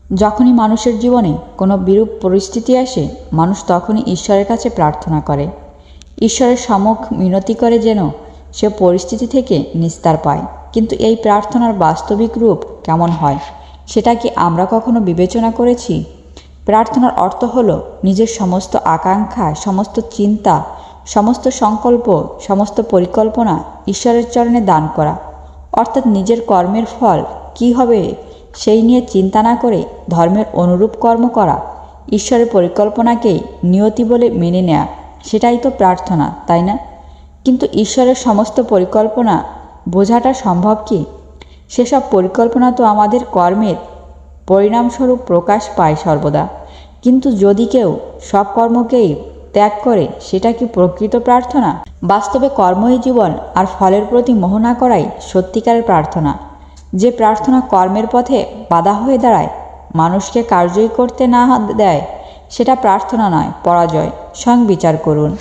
যখনই মানুষের জীবনে কোনো বিরূপ পরিস্থিতি আসে, মানুষ তখনই ঈশ্বরের কাছে প্রার্থনা করে, ঈশ্বরের সম্মুখ মিনতি করে যেন সে পরিস্থিতি থেকে নিস্তার পায়। কিন্তু এই প্রার্থনার বাস্তবিক রূপ কেমন হয় সেটা কি আমরা কখনো বিবেচনা করেছি? প্রার্থনার অর্থ হলো নিজের সমস্ত আকাঙ্ক্ষা, সমস্ত চিন্তা, সমস্ত সংকল্প, সমস্ত পরিকল্পনা ঈশ্বরের চরণে দান করা। অর্থাৎ নিজের কর্মের ফল কী হবে সেই নিয়ে চিন্তা না করে ধর্মের অনুরূপ কর্ম করা, ঈশ্বরের পরিকল্পনাকেই নিয়তি বলে মেনে নেয়া, সেটাই তো প্রার্থনা, তাই না? কিন্তু ঈশ্বরের সমস্ত পরিকল্পনা বোঝাটা সম্ভব কি? সেসব পরিকল্পনা তো আমাদের কর্মের পরিণামস্বরূপ প্রকাশ পায় সর্বদা। কিন্তু যদি কেউ সব কর্মকেই ত্যাগ করে, সেটা কি প্রকৃত প্রার্থনা? বাস্তবে কর্মই জীবন, আর ফলের প্রতি মোহ না করাই সত্যিকারের প্রার্থনা। যে প্রার্থনা কর্মের পথে বাধা হয়ে দাঁড়ায়, মানুষকে কার্যই করতে না দেয়, সেটা প্রার্থনা নয়, পরাজয়। স্বয়ং বিচার করুন।